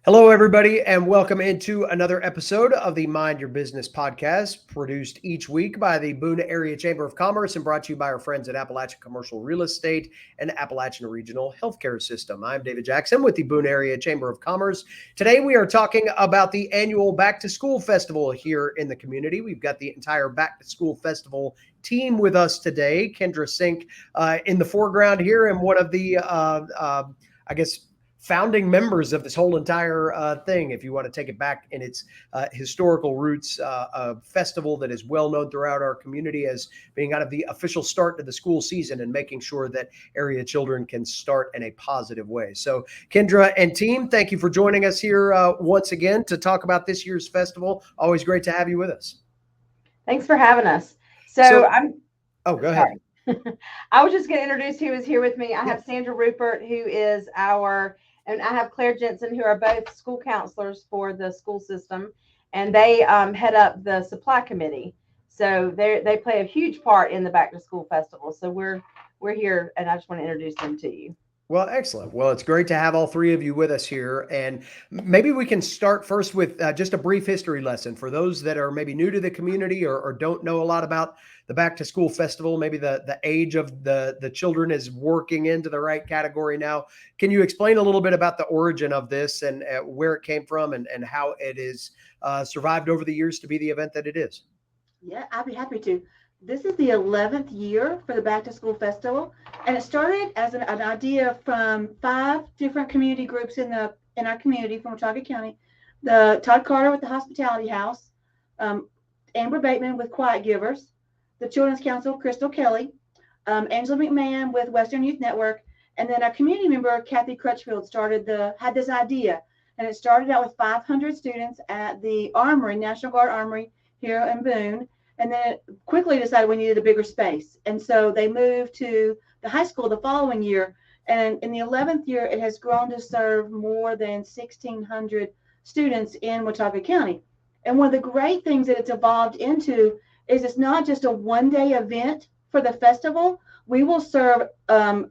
Hello, everybody, and welcome into another episode of the Mind Your Business podcast, produced each week by the Boone Area Chamber of Commerce and brought to you by our friends at Appalachian Commercial Real Estate and Appalachian Regional Healthcare System. I'm David Jackson with the Boone Area Chamber of Commerce. Today, we are talking about the annual Back to School Festival here in the community. We've got the entire Back to School Festival team with us today. Kendra Sink in the foreground here, and one of the, founding members of this whole entire thing, if you want to take it back in its historical roots, a festival that is well known throughout our community as being kind of the official start to the school season and making sure that area children can start in a positive way. So Kendra and team, thank you for joining us here once again to talk about this year's festival. Always great to have you with us. Thanks for having us. Go ahead. I was just going to introduce who is here with me. I have Sandra Rupert, who is and I have Claire Jensen, who are both school counselors for the school system, and they head up the supply committee. So they play a huge part in the Back to School Festival. So we're here, and I just want to introduce them to you. Well, excellent. Well, it's great to have all three of you with us here. And maybe we can start first with just a brief history lesson for those that are maybe new to the community or don't know a lot about the Back to School Festival. Maybe the age of the children is working into the right category now. Can you explain a little bit about the origin of this and where it came from and how it is survived over the years to be the event that it is? Yeah, I'd be happy to. This is the 11th year for the Back to School Festival, and it started as an idea from 5 different community groups in our community from Watauga County. The Todd Carter with the Hospitality House, Amber Bateman with Quiet Givers, the Children's Council, Crystal Kelly, Angela McMahon with Western Youth Network, and then our community member, Kathy Crutchfield, had this idea, and it started out with 500 students at the Armory, National Guard Armory here in Boone. And then it quickly decided we needed a bigger space. And so they moved to the high school the following year. And in the 11th year, it has grown to serve more than 1,600 students in Watauga County. And one of the great things that it's evolved into is it's not just a one-day event for the festival. We will serve hundreds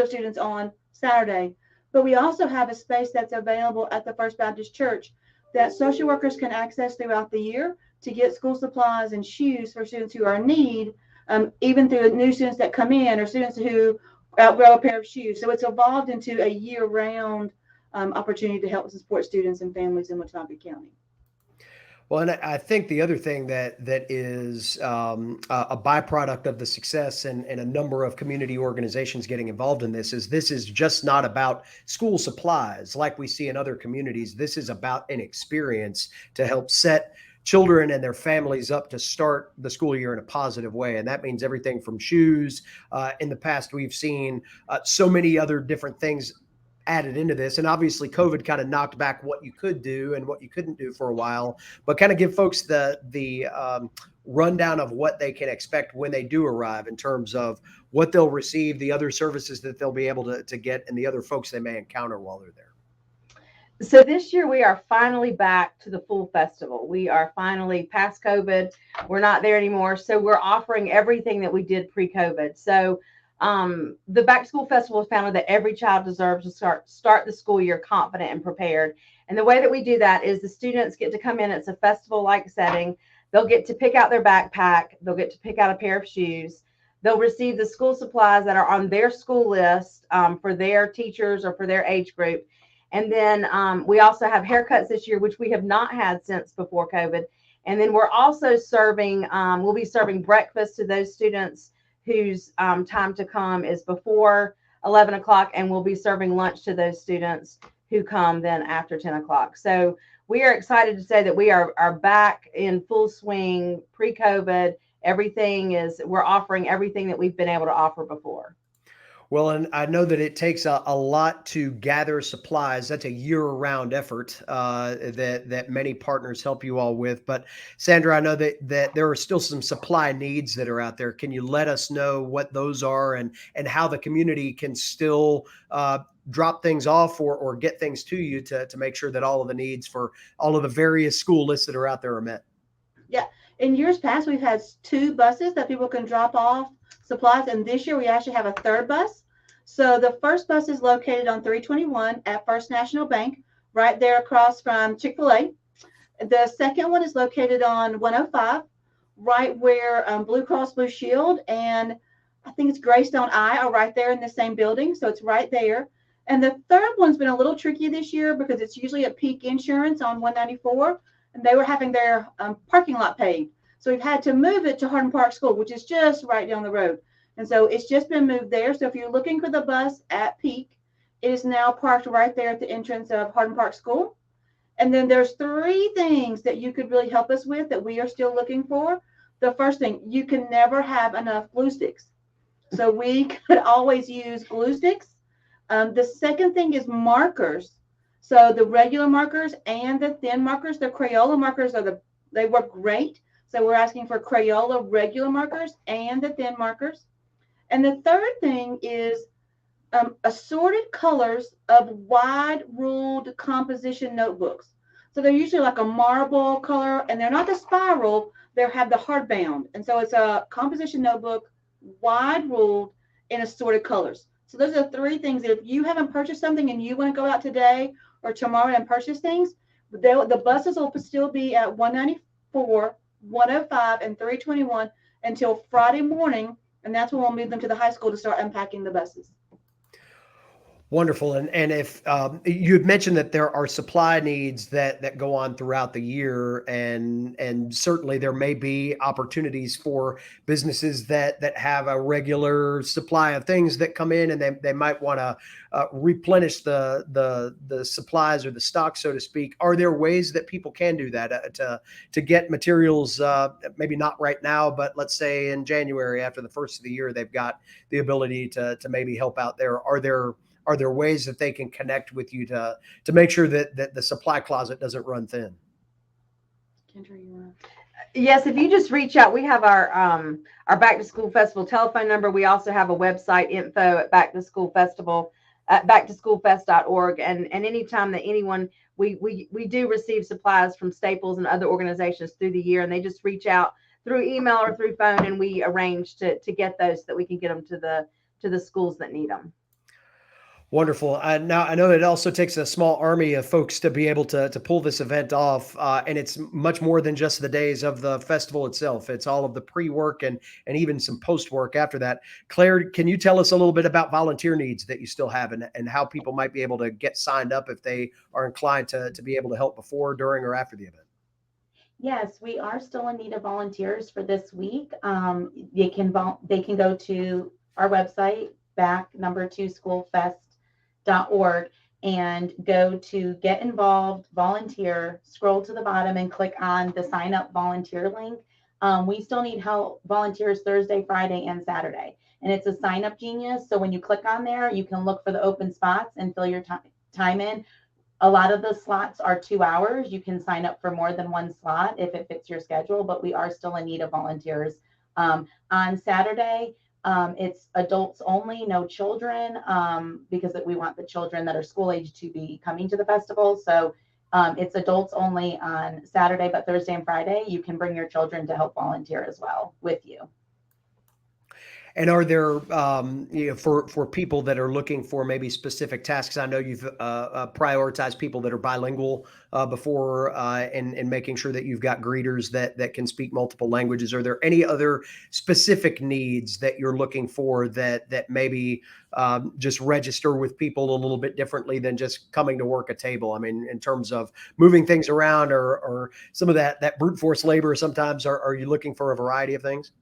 of students on Saturday. But we also have a space that's available at the First Baptist Church that social workers can access throughout the year to get school supplies and shoes for students who are in need, even through new students that come in or students who outgrow a pair of shoes. So it's evolved into a year-round opportunity to help support students and families in Watauga County. Well, and I think the other thing that is a byproduct of the success and a number of community organizations getting involved in this is just not about school supplies like we see in other communities. This is about an experience to help set children and their families up to start the school year in a positive way. And that means everything from shoes. In the past, we've seen so many other different things added into this. And obviously COVID kind of knocked back what you could do and what you couldn't do for a while, but kind of give folks the rundown of what they can expect when they do arrive in terms of what they'll receive, the other services that they'll be able to get, and the other folks they may encounter while they're there. So this year we are finally back to the full festival. We are finally past COVID. We're not there anymore. So we're offering everything that we did pre-COVID. So the Back to School Festival has found that every child deserves to start the school year confident and prepared. And the way that we do that is the students get to come in. It's a festival-like setting. They'll get to pick out their backpack. They'll get to pick out a pair of shoes. They'll receive the school supplies that are on their school list for their teachers or for their age group. And then we also have haircuts this year, which we have not had since before COVID. And then we're also we'll be serving breakfast to those students whose time to come is before 11 o'clock, and we'll be serving lunch to those students who come then after 10 o'clock. So we are excited to say that we are back in full swing pre-COVID. We're offering everything that we've been able to offer before. Well, and I know that it takes a lot to gather supplies. That's a year-round effort that many partners help you all with. But Sandra, I know that there are still some supply needs that are out there. Can you let us know what those are and how the community can still drop things off or get things to you to make sure that all of the needs for all of the various school lists that are out there are met? Yeah. In years past, we've had 2 buses that people can drop off supplies, and this year we actually have a 3rd bus. So the first bus is located on 321 at First National Bank, right there across from Chick-fil-A. The second one is located on 105, right where Blue Cross Blue Shield and I think it's Greystone Eye are right there in the same building. So it's right there. And the third one's been a little tricky this year because it's usually at Peak Insurance on 194, and they were having their parking lot paved. So we've had to move it to Hardin Park School, which is just right down the road. And so it's just been moved there. So if you're looking for the bus at Peak, it is now parked right there at the entrance of Hardin Park School. And then there's three things that you could really help us with that we are still looking for. The first thing, you can never have enough glue sticks. So we could always use glue sticks. The second thing is markers. So the regular markers and the thin markers, the Crayola markers they work great. So we're asking for Crayola regular markers and the thin markers. And the third thing is assorted colors of wide ruled composition notebooks. So they're usually like a marble color, and they're not the spiral, they have the hardbound. And so it's a composition notebook, wide ruled in assorted colors. So those are three things that if you haven't purchased something and you want to go out today or tomorrow and purchase things, the buses will still be at 194, 105, and 321 until Friday morning. And that's when we'll move them to the high school to start unpacking the buses. Wonderful. And if you had mentioned that there are supply needs that go on throughout the year, and certainly there may be opportunities for businesses that have a regular supply of things that come in, and they might want to replenish the supplies or the stock, so to speak. Are there ways that people can do that to get materials? Maybe not right now, but let's say in January after the first of the year, they've got the ability to maybe help out there. Are there ways that they can connect with you to make sure that the supply closet doesn't run thin? Kendra, you want? Yes, if you just reach out, we have our Back to School Festival telephone number. We also have a website, info at Back to School Festival at backtoschoolfest.org. And anytime that anyone, we do receive supplies from Staples and other organizations through the year, and they just reach out through email or through phone, and we arrange to get those so that we can get them to the schools that need them. Wonderful. Now, I know it also takes a small army of folks to be able to pull this event off, and it's much more than just the days of the festival itself. It's all of the pre-work and even some post-work after that. Claire, can you tell us a little bit about volunteer needs that you still have, and how people might be able to get signed up if they are inclined to be able to help before, during, or after the event? Yes, we are still in need of volunteers for this week. They can go to our website, back2schoolfest.org, and go to Get Involved, Volunteer, scroll to the bottom and click on the Sign Up Volunteer link. We still need help volunteers Thursday, Friday, and Saturday. And it's a Sign Up Genius. So when you click on there, you can look for the open spots and fill your time in. A lot of the slots are 2 hours. You can sign up for more than one slot if it fits your schedule, but we are still in need of volunteers. On Saturday, it's adults only, no children, because we want the children that are school age to be coming to the festival. So it's adults only on Saturday, but Thursday and Friday, you can bring your children to help volunteer as well with you. And are there, for people that are looking for maybe specific tasks? I know you've prioritized people that are bilingual before, and making sure that you've got greeters that can speak multiple languages. Are there any other specific needs that you're looking for that maybe just register with people a little bit differently than just coming to work a table? I mean, in terms of moving things around or some of that brute force labor sometimes, are you looking for a variety of things?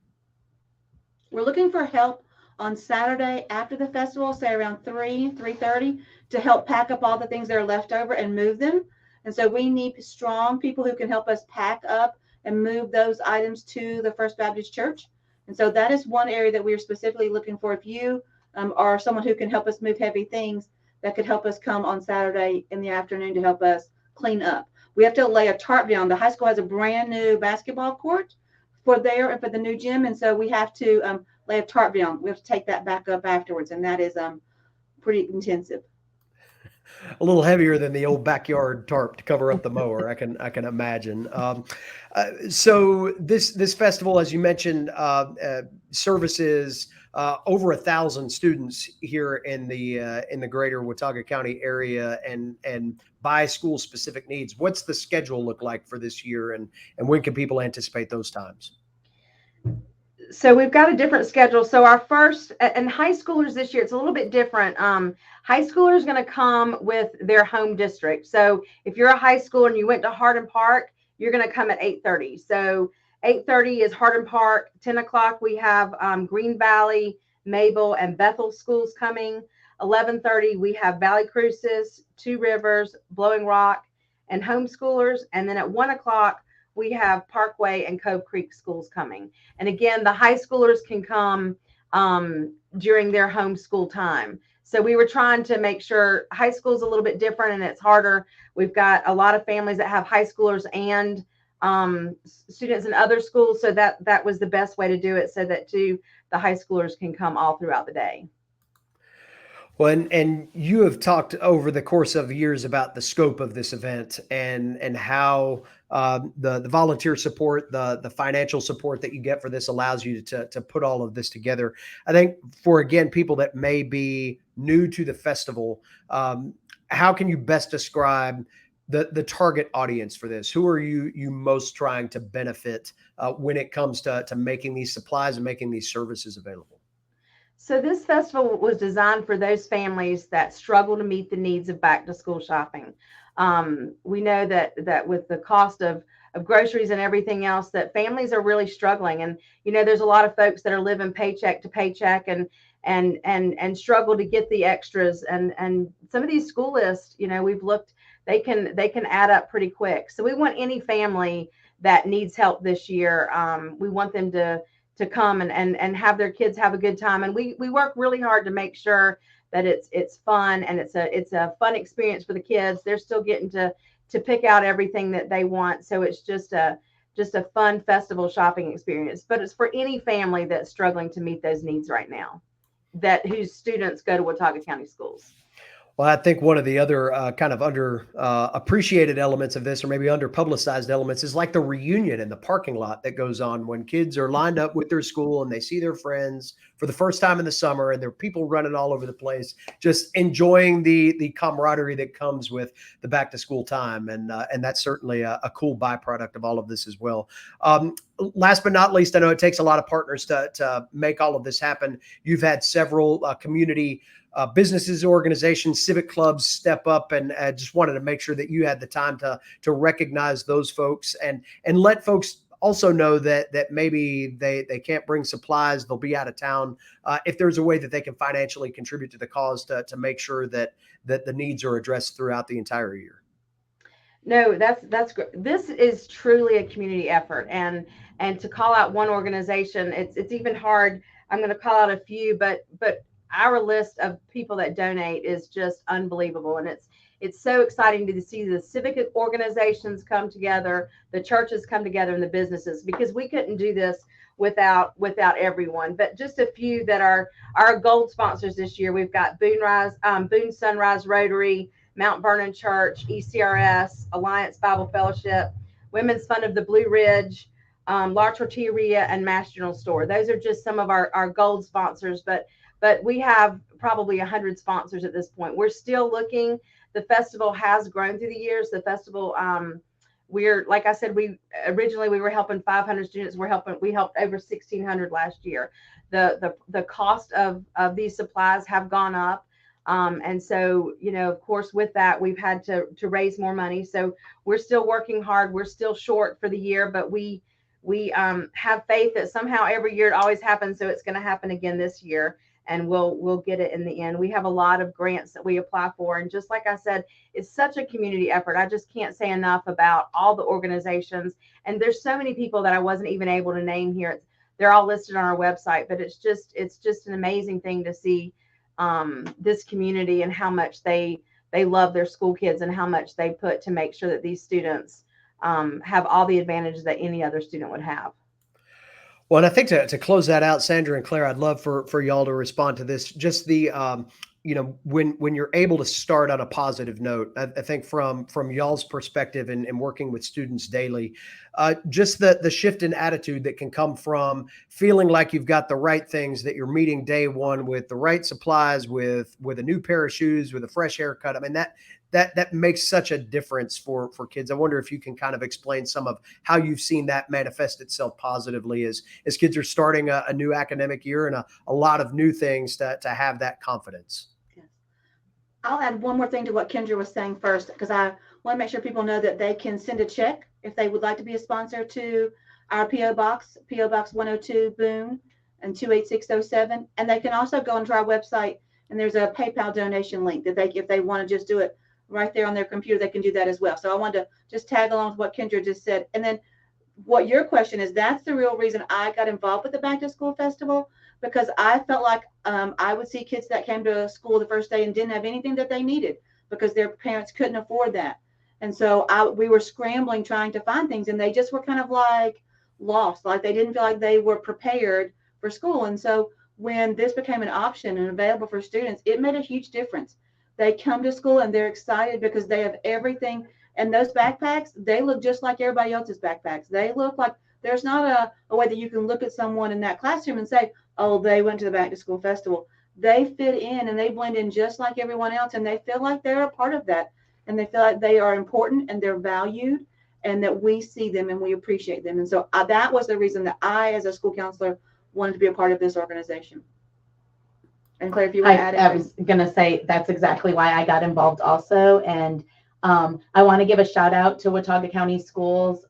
We're looking for help on Saturday after the festival, say around 3:30, to help pack up all the things that are left over and move them. And so we need strong people who can help us pack up and move those items to the First Baptist Church. And so that is one area that we're specifically looking for. If you are someone who can help us move heavy things, that could help us come on Saturday in the afternoon to help us clean up. We have to lay a tarp down. The high school has a brand new basketball court for there and for the new gym, and so we have to lay a tarp down. We have to take that back up afterwards, and that is pretty intensive. A little heavier than the old backyard tarp to cover up the mower. I can imagine. So this festival, as you mentioned, services over 1,000 students here in the greater Watauga County area, and by school specific needs. What's the schedule look like for this year, and when can people anticipate those times? So we've got a different schedule. So our first and high schoolers this year, it's a little bit different. High schoolers going to come with their home district. So if you're a high school and you went to Hardin Park, you're going to come at 8:30. So 8:30 is Hardin Park. 10 o'clock we have Green Valley, Mabel, and Bethel schools coming. 11:30 we have Valley Cruces, Two Rivers, Blowing Rock, and homeschoolers. And then at 1 o'clock we have Parkway and Cove Creek schools coming. And again, the high schoolers can come during their homeschool time. So we were trying to make sure high school is a little bit different and it's harder. We've got a lot of families that have high schoolers and students in other schools. So that was the best way to do it, so that too, the high schoolers can come all throughout the day. Well, and you have talked over the course of years about the scope of this event, and how the volunteer support, the financial support that you get for this allows you to put all of this together. I think for, again, people that may be new to the festival, how can you best describe the target audience for this? Who are you most trying to benefit when it comes to making these supplies and making these services available? So this festival was designed for those families that struggle to meet the needs of back to school shopping. We know that with the cost of groceries and everything else, that families are really struggling. And, there's a lot of folks that are living paycheck to paycheck and struggle to get the extras. And some of these school lists, we've looked, they can add up pretty quick. So we want any family that needs help this year. We want them to come and have their kids have a good time. And we work really hard to make sure that it's fun, and it's a fun experience for the kids. They're still getting to pick out everything that they want. So it's just a fun festival shopping experience, but it's for any family that's struggling to meet those needs right now, whose students go to Watauga County schools. Well, I think one of the other kind of under appreciated elements of this, or maybe under publicized elements, is like the reunion in the parking lot that goes on when kids are lined up with their school and they see their friends for the first time in the summer, and there are people running all over the place, just enjoying the camaraderie that comes with the back to school time. And that's certainly a cool byproduct of all of this as well. Last but not least, I know it takes a lot of partners to make all of this happen. You've had several community businesses, organizations, civic clubs step up, and just wanted to make sure that you had the time to recognize those folks, and let folks also know that maybe they can't bring supplies, they'll be out of town. If there's a way that they can financially contribute to the cause to make sure that the needs are addressed throughout the entire year. No, that's great. This is truly a community effort, and to call out one organization, it's even hard. I'm going to call out a few, but our list of people that donate is just unbelievable. And it's so exciting to see the civic organizations come together, the churches come together, and the businesses, because we couldn't do this without everyone. But just a few that are our gold sponsors this year. We've got Boone Sunrise Rotary, Mount Vernon Church, ECRS, Alliance Bible Fellowship, Women's Fund of the Blue Ridge, La Tortilleria, and Mass General Store. Those are just some of our gold sponsors, but we have probably 100 sponsors at this point. We're still looking. The festival has grown through the years. The festival, like I said, originally we were helping 500 students. We helped over 1,600 last year. The cost of these supplies have gone up. And so, of course, with that, we've had to raise more money. So we're still working hard. We're still short for the year, but we have faith that somehow every year it always happens. So it's going to happen again this year, and we'll get it in the end. We have a lot of grants that we apply for. And just like I said, it's such a community effort. I just can't say enough about all the organizations. And there's so many people that I wasn't even able to name here. They're all listed on our website, but it's just an amazing thing to see this community and how much they love their school kids and how much they put to make sure that these students have all the advantages that any other student would have. Well, and I think to close that out, Sandra and Claire, I'd love for y'all to respond to this. Just the when you're able to start on a positive note, I think from y'all's perspective and working with students daily, just the shift in attitude that can come from feeling like you've got the right things, that you're meeting day one with the right supplies, with a new pair of shoes, with a fresh haircut. I mean, that makes such a difference for kids. I wonder if you can kind of explain some of how you've seen that manifest itself positively as kids are starting a new academic year and a lot of new things to have that confidence. I'll add one more thing to what Kendra was saying first, because I want to make sure people know that they can send a check if they would like to be a sponsor to our PO Box 102 Boone and 28607. And they can also go onto our website, and there's a PayPal donation link that if they want to just do it right there on their computer, they can do that as well. So I wanted to just tag along with what Kendra just said. And then what your question is, that's the real reason I got involved with the Back to School Festival, because I felt like I would see kids that came to school the first day and didn't have anything that they needed because their parents couldn't afford that. And so we were scrambling, trying to find things, and they just were kind of like lost, like they didn't feel like they were prepared for school. And so when this became an option and available for students, it made a huge difference. They come to school and they're excited because they have everything. And those backpacks, they look just like everybody else's backpacks. They look like, there's not a way that you can look at someone in that classroom and say, oh, they went to the Back to School Festival. They fit in and they blend in just like everyone else, and they feel like they're a part of that, and they feel like they are important and they're valued, and that we see them and we appreciate them. And so that was the reason that I, as a school counselor, wanted to be a part of this organization. And Claire, if you want to add I was going to say that's exactly why I got involved also. And I want to give a shout out to Watauga County Schools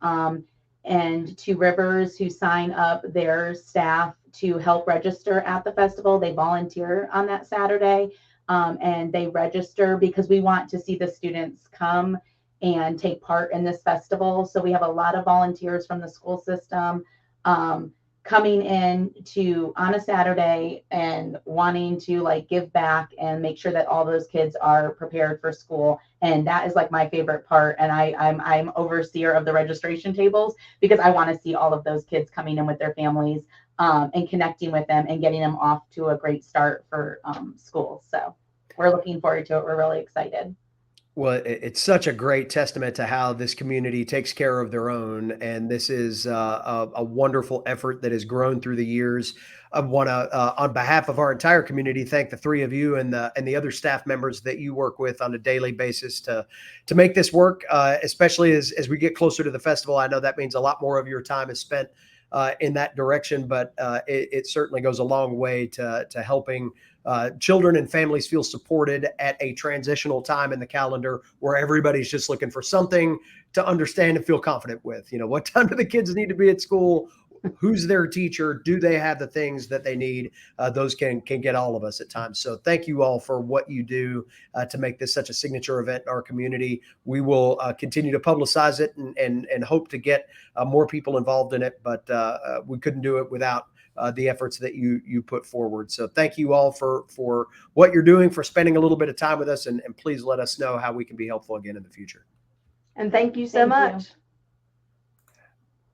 and to Rivers, who sign up their staff to help register at the festival. They volunteer on that Saturday, and they register because we want to see the students come and take part in this festival. So we have a lot of volunteers from the school system coming in on a Saturday and wanting to like give back and make sure that all those kids are prepared for school. And that is like my favorite part. And I'm overseer of the registration tables because I want to see all of those kids coming in with their families and connecting with them and getting them off to a great start for school. So we're looking forward to it. We're really excited. Well, it's such a great testament to how this community takes care of their own. And this is a wonderful effort that has grown through the years. I want to, on behalf of our entire community, thank the three of you and the other staff members that you work with on a daily basis to make this work, especially as we get closer to the festival. I know that means a lot more of your time is spent in that direction, but it certainly goes a long way to helping children and families feel supported at a transitional time in the calendar where everybody's just looking for something to understand and feel confident with. What time do the kids need to be at school? Who's their teacher? Do they have the things that they need? Those can get all of us at times. So thank you all for what you do to make this such a signature event in our community. We will continue to publicize it and hope to get more people involved in it, but we couldn't do it without the efforts that you put forward. So thank you all for what you're doing, for spending a little bit of time with us, and please let us know how we can be helpful again in the future. And thank you so much.